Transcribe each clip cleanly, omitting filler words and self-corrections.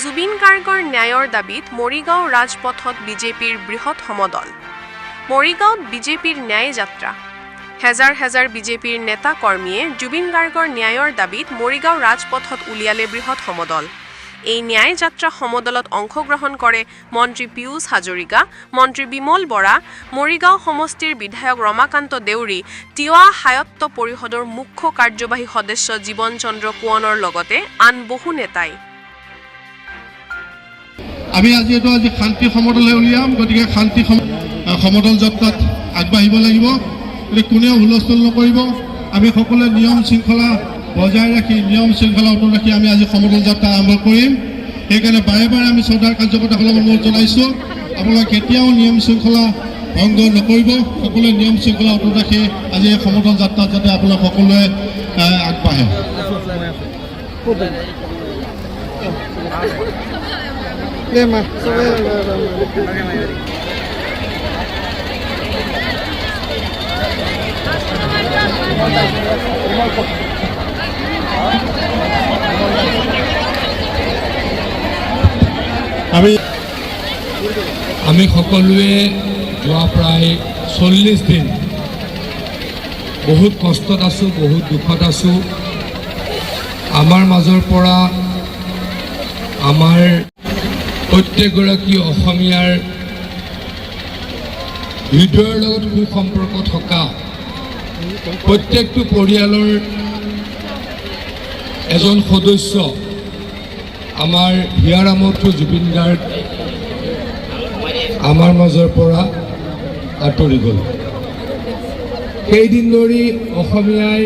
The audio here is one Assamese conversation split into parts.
জুবিন গাৰ্গৰ ন্যায়ৰ দাবীত মৰিগাঁও ৰাজপথত বিজেপিৰ বৃহৎ সমদল। মৰিগাঁৱত বিজেপিৰ ন্যায় যাত্ৰা। হেজাৰ হেজাৰ বিজেপিৰ নেতা কৰ্মীয়ে জুবিন গাৰ্গৰ ন্যায়ৰ দাবীত মৰিগাঁও ৰাজপথত উলিয়ালে বৃহৎ সমদল। এই ন্যায় যাত্ৰা সমদলত অংশগ্ৰহণ কৰে মন্ত্ৰী পীয়ুষ হাজৰিকা, মন্ত্ৰী বিমল বৰা, মৰিগাঁও সমষ্টিৰ বিধায়ক ৰমাকান্ত দেউৰী, তিৱা সায়ত্ব পৰিষদৰ মুখ্য কাৰ্যবাহী সদস্য জীৱন চন্দ্ৰ কোঁৱনৰ লগতে আন বহু নেতাই। আমি আজি শান্তি সমদলহে উলিয়াম, গতিকে শান্তি সমদল যাত্ৰাত আগবাঢ়িব লাগিব। কোনেও হুলস্থুল নকৰিব। আমি সকলোৱে নিয়ম শৃংখলা বজাই ৰাখি নিয়ম শৃংখলা অটুট ৰাখি আমি আজি সমদল যাত্ৰা আৰম্ভ কৰিম। সেইকাৰণে বাৰে বাৰে আমি চৰকাৰ কাৰ্যকৰ্তাসকলক অনুৰোধ জনাইছোঁ, আপোনালোকে কেতিয়াও নিয়ম শৃংখলা ভংগ নকৰিব। সকলোৱে নিয়ম শৃংখলা অটুট ৰাখি আজি এই সমদল যাত্ৰাত যাতে আপোনালোক সকলোৱে আগবাঢ়ে। আমি সকলোৱে যোৱা প্ৰায় 40 দিন বহুত কষ্টত আছোঁ, বহুত দুখত আছোঁ। আমাৰ মাজৰ পৰা আমাৰ প্ৰত্যেকগৰাকী অসমীয়াৰ হৃদয়ৰ লগত সুসম্পৰ্ক থকা প্ৰত্যেকটো পৰিয়ালৰ এজন সদস্য আমাৰ হিয়াৰামঠু জুবিন গাৰ্গ আমাৰ মাজৰ পৰা আঁতৰি গ'ল। সেইদিন ধৰি অসমীয়াই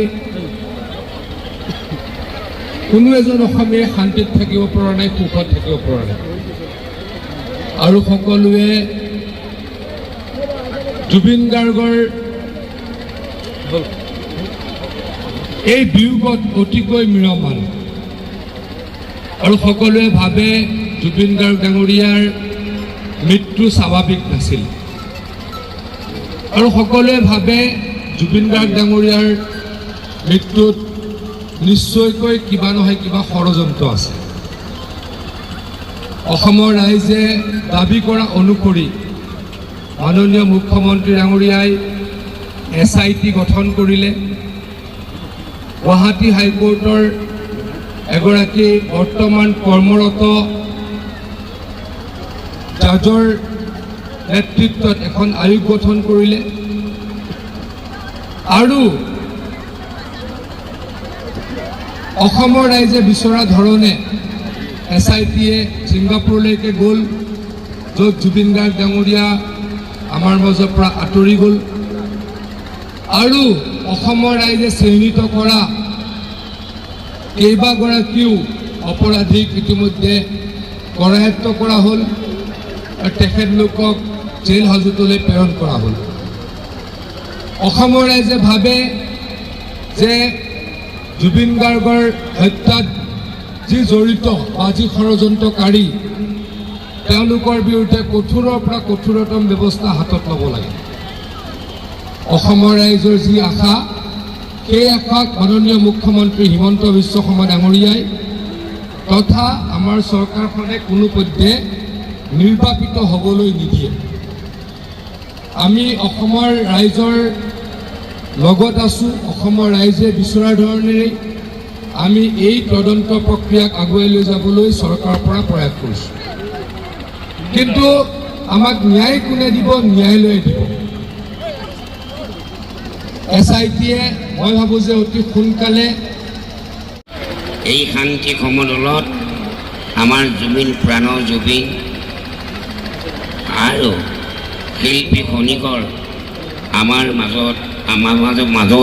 কোনো এজন অসমীয়াই শান্তিত থাকিব পৰা নাই, সুখত থাকিব পৰা নাই। আৰু সকলোৱে জুবিন গাৰ্গৰ এই বিয়োগত অতিকৈ ম্ৰিয়মান। আৰু সকলোৱে ভাবে জুবিন গাৰ্গ ডাঙৰীয়াৰ মৃত্যু স্বাভাৱিক নাছিল। আৰু সকলোৱে ভাবে জুবিন গাৰ্গ ডাঙৰীয়াৰ মৃত্যুত নিশ্চয়কৈ কিবা নহয় কিবা ষড়যন্ত্ৰ আছে। অসমৰ ৰাইজে দাবী কৰা অনুসৰি মাননীয় মুখ্যমন্ত্ৰী ডাঙৰীয়াই SIT গঠন কৰিলে। গুৱাহাটী হাইকোৰ্টৰ এগৰাকী বৰ্তমান কৰ্মৰত জাজৰ নেতৃত্বত এখন আয়োগ গঠন কৰিলে। আৰু অসমৰ ৰাইজে বিচৰা ধৰণে SITয়ে ছিংগাপুৰলৈকে গ'ল, য'ত জুবিন গাৰ্গ ডাঙৰীয়া আমাৰ মাজৰ পৰা আঁতৰি গ'ল। আৰু অসমৰ ৰাইজে চিহ্নিত কৰা কেইবাগৰাকীও অপৰাধীক ইতিমধ্যে কৰায়ত্ব কৰা হ'ল আৰু তেখেতলোকক জেল হাজতলৈ প্ৰেৰণ কৰা হ'ল। অসমৰ ৰাইজে ভাবে যে জুবিন গাৰ্গৰ হত্যাত যি জড়িত বা যি ষড়যন্ত্ৰকাৰী তেওঁলোকৰ বিৰুদ্ধে কঠোৰৰ পৰা কঠোৰতম ব্যৱস্থা হাতত ল'ব লাগে। অসমৰ ৰাইজৰ যি আশা, সেই আশাক মাননীয় মুখ্যমন্ত্ৰী হিমন্ত বিশ্ব শৰ্মা ডাঙৰীয়াই তথা আমাৰ চৰকাৰখনে কোনোপধ্যে নিৰ্বাপিত হ'বলৈ নিদিয়ে। আমি অসমৰ ৰাইজৰ লগত আছোঁ। অসমৰ ৰাইজে বিচৰা ধৰণেৰে আমি এই তদন্ত প্ৰক্ৰিয়াক আগুৱাই লৈ যাবলৈ চৰকাৰৰ পৰা প্ৰয়াস কৰিছোঁ। কিন্তু আমাক ন্যায় কোনে দিব? ন্যায়ালয়ে দিব। SITয়ে মই ভাবোঁ যে অতি সোনকালে এই শান্তি সমদলত আমাৰ জুবিন প্ৰাণৰ জুবিন আৰু শিল্পী খনিকৰ আমাৰ মাজৰ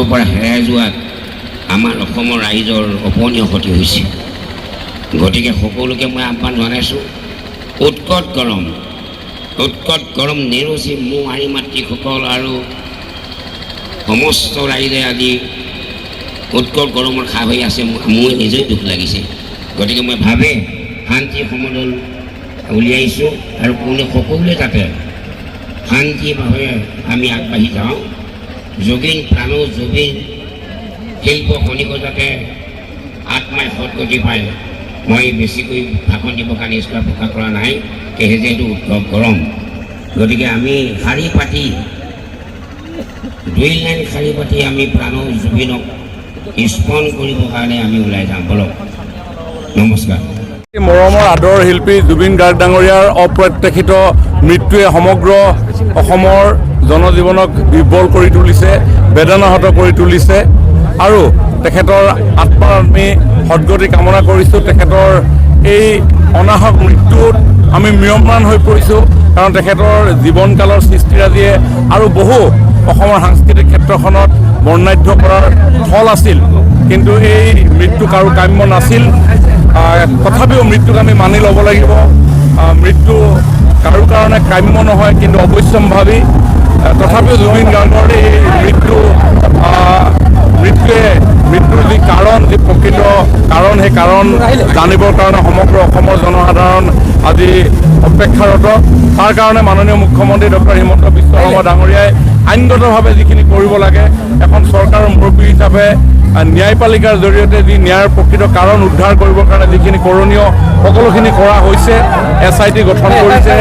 পৰা হেৰাই যোৱাত আমাৰ অসমৰ ৰাইজৰ অপনীয় ক্ষতি হৈছে। গতিকে সকলোকে মই আহ্বান জনাইছোঁ, উৎকট গৰম নেৰচি মোৰ আৰি মাতৃসকল আৰু সমস্ত ৰাইজে আজি উৎকট গৰমৰ খা হৈ আছে। মোৰ নিজেই দুখ লাগিছে। গতিকে মই ভাবে শান্তি সমদল উলিয়াইছোঁ আৰু সকলোৱে যাতে শান্তিভাৱে আমি আগবাঢ়ি যাওঁ। জুবিন প্ৰাণৰ জুবিন শিল্প খনিকৰ যাতে আত্মাই সদগতি পায় মই বেছিকৈ ভাষণ দিবৰ কাৰণে ইচ্ছা প্ৰকাশ কৰা নাই যিহেতু উৎসৱ গৰম গতিকে আমি শাৰী পাতি 2 লাইন শাৰী পাতি আমি প্ৰাণৰ জুবিনক স্মৰণ কৰিবৰ কাৰণে আমি ওলাই যাম বলক নমস্কাৰ মৰমৰ আদৰৰ শিল্পী জুবিন গাৰ্গ ডাঙৰীয়াৰ অপ্ৰত্যাশিত মৃত্যুৱে সমগ্ৰ অসমৰ জনজীৱনক বিভ্বল কৰি তুলিছে বেদনাহত কৰি তুলিছে আৰু তেখেতৰ আত্মাৰ আমি সদ্গতি কামনা কৰিছোঁ তেখেতৰ এই অনাহক মৃত্যুত আমি ম্ৰিয়মান হৈ পৰিছোঁ কাৰণ তেখেতৰ জীৱনকালৰ সৃষ্টিৰাজিয়ে আৰু বহু অসমৰ সাংস্কৃতিক ক্ষেত্ৰখনত বৰ্ণাঢ্য কৰাৰ ফল আছিল কিন্তু এই মৃত্যু কাৰো কাম্য নাছিল তথাপিও মৃত্যুক আমি মানি ল'ব লাগিব মৃত্যু কাৰো কাৰণে কাম্য নহয় কিন্তু অৱশ্যম্ভাৱী তথাপিও জুবিন গাৰ্গৰ এই মৃত্যুৰ যি কাৰণ যি প্ৰকৃত কাৰণ সেই কাৰণ জানিবৰ কাৰণে সমগ্ৰ অসমৰ জনসাধাৰণ আজি অপেক্ষাৰত তাৰ কাৰণে মাননীয় মুখ্যমন্ত্ৰী ডক্টৰ হিমন্ত বিশ্ব শৰ্মা ডাঙৰীয়াই আইনগতভাৱে যিখিনি কৰিব লাগে এখন চৰকাৰৰ মুৰব্বী হিচাপে ন্যায়পালিকাৰ জৰিয়তে যি ন্যায়ৰ প্ৰকৃত কাৰণ উদ্ধাৰ কৰিবৰ কাৰণে যিখিনি কৰণীয় সকলোখিনি কৰা হৈছে SIT গঠন কৰিছে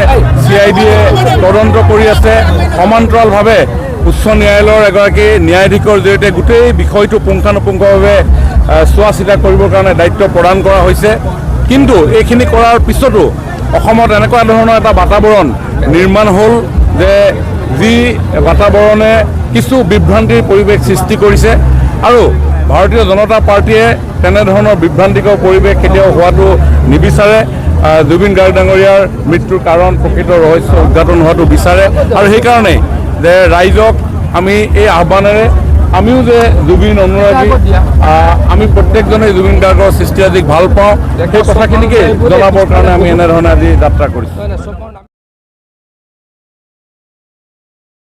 CIDয়ে তদন্ত কৰি আছে সমান্তৰালভাৱে উচ্চ ন্যায়ালয়ৰ এগৰাকী ন্যায়াধীশৰ জৰিয়তে গোটেই বিষয়টো পুংখানুপুংখভাৱে চোৱা চিতা কৰিবৰ কাৰণে দায়িত্ব প্ৰদান কৰা হৈছে কিন্তু এইখিনি কৰাৰ পিছতো অসমত এনেকুৱা ধৰণৰ এটা বাতাবৰণ নিৰ্মাণ হ'ল যে যি বাতাবৰণে কিছু বিভ্ৰান্তিৰ পৰিৱেশ সৃষ্টি কৰিছে আৰু ভাৰতীয় জনতা পাৰ্টীয়ে তেনেধৰণৰ বিভ্ৰান্তিকৰ পৰিৱেশ কেতিয়াও হোৱাটো নিবিচাৰে জুবিন গাৰ্গ ডাঙৰীয়াৰ মৃত্যুৰ কাৰণ প্ৰকৃত ৰহস্য উদ্ঘাটন হোৱাটো বিচাৰে আৰু সেইকাৰণেই যে ৰাইজক আমি এই আহ্বানেৰে আমিও যে জুবিন অনুৰাগী আমি প্ৰত্যেকজনে জুবিন গাৰ্গৰ সৃষ্টিৰাজিক ভাল পাওঁ সেই কথাখিনিকে জনাবৰ কাৰণে আমি এনেধৰণে আজি যাত্ৰা কৰিছোঁ